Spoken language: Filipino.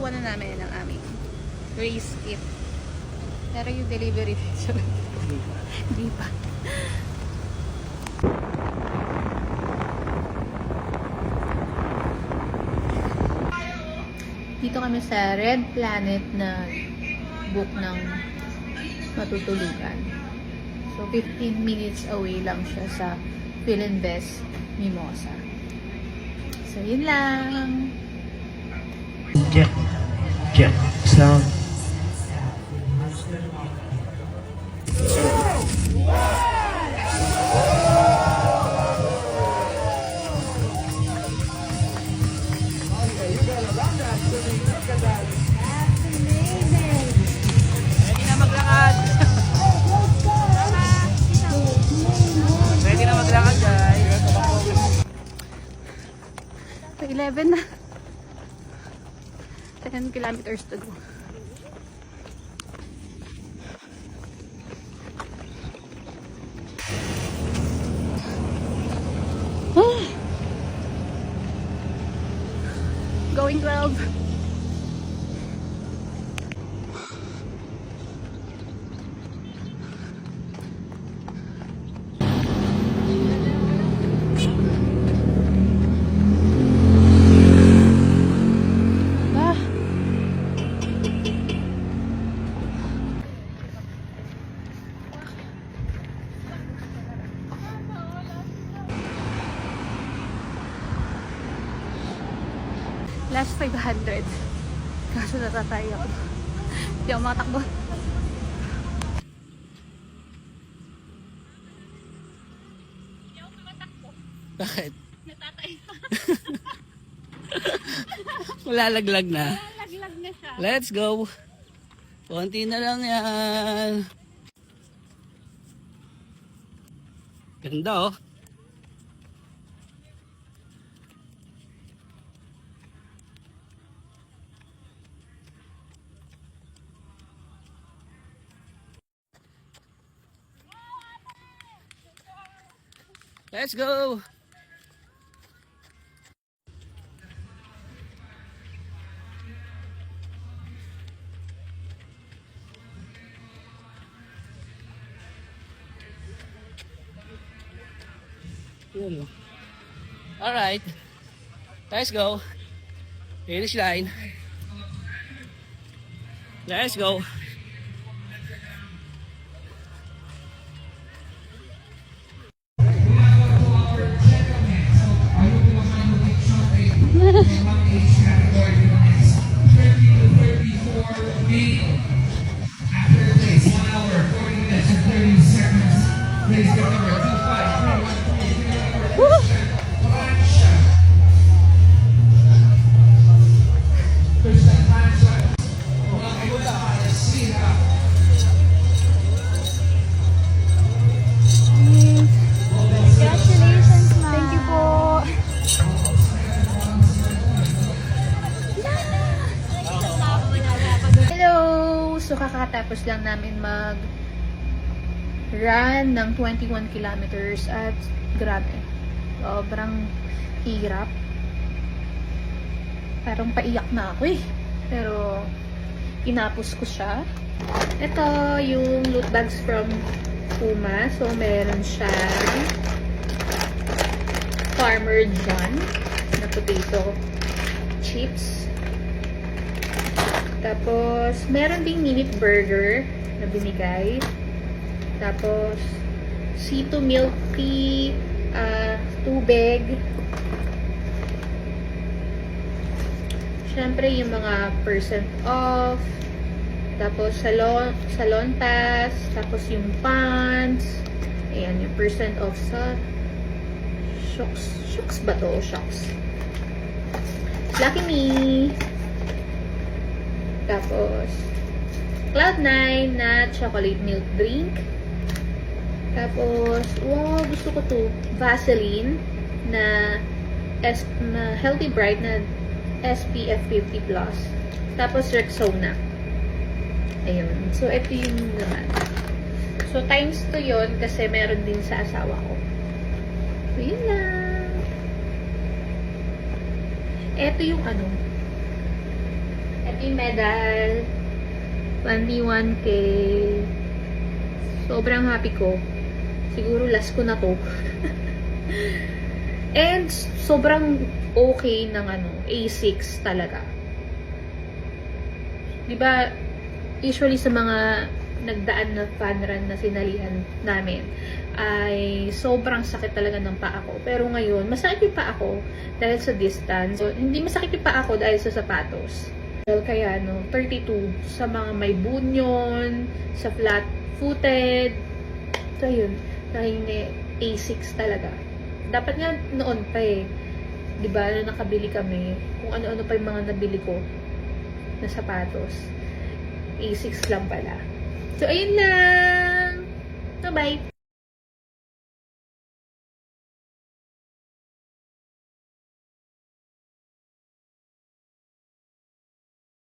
nakuha na namin ang aming race kit. Pero yung delivery so, hindi pa. Dito kami sa Red Planet na book ng matutulugan. So, 15 minutes away lang siya sa Philinvest Mimosa. So, yun lang. Check. Check. Sound. Ready na maglakad. Ready na maglakad, guys. 11 na. 10 kilometers to go. Going 12. Last 500. Kaso natatay ako. Hindi ako makatakbo. Bakit? Natatay pa. Malalaglag na. Laglag na siya. Let's go. Konti na lang yan. Ganda oh. Let's go! Alright. Let's go. Finish line. Let's go. Congratulations, ma. Thank you po. Hello! So, kakatapos lang namin mag-run ng 21 kilometers at grabe. Sobrang hirap. Parang paiyak na ako eh. Pero, tinapos ko siya. Ito yung loot bags from Puma. So, meron siya Farmer John na potato chips. Tapos, meron ding minute burger na binigay. Tapos, C2 milk tea, tubig. Siyempre, yung mga % off. Tapos, salon pass. Tapos, yung pants. Ayan, yung % off sa Shocks. Shocks ba to? Shocks. Lucky me! Tapos, Cloud9 na chocolate milk drink. Tapos, wow, gusto ko to. Vaseline na Healthy Bright na SPF 50+. Tapos, Rexona. Ayun. So, ito yung naman. So, times to yun kasi meron din sa asawa ko. So, yun lang. Ito yung ano. Ito Ito yung medal. 21K. Sobrang happy ko. Siguro last ko na to. And sobrang okay ng A6 talaga. Diba, usually sa mga nagdaan na fun run na sinalihan namin, ay sobrang sakit talaga ng paa ko. Pero ngayon, masakit yung paa ko dahil sa distance. So, hindi masakit yung paa ko dahil sa sapatos. Kaya 32 sa mga may bunyon, sa flat-footed. So, yun. Dahil A6 talaga. Dapat nga noon pa eh. Diba, nakabili kami. Kung ano-ano pa yung mga nabili ko na sapatos. A6 lang pala. So, ayun lang. Bye-bye.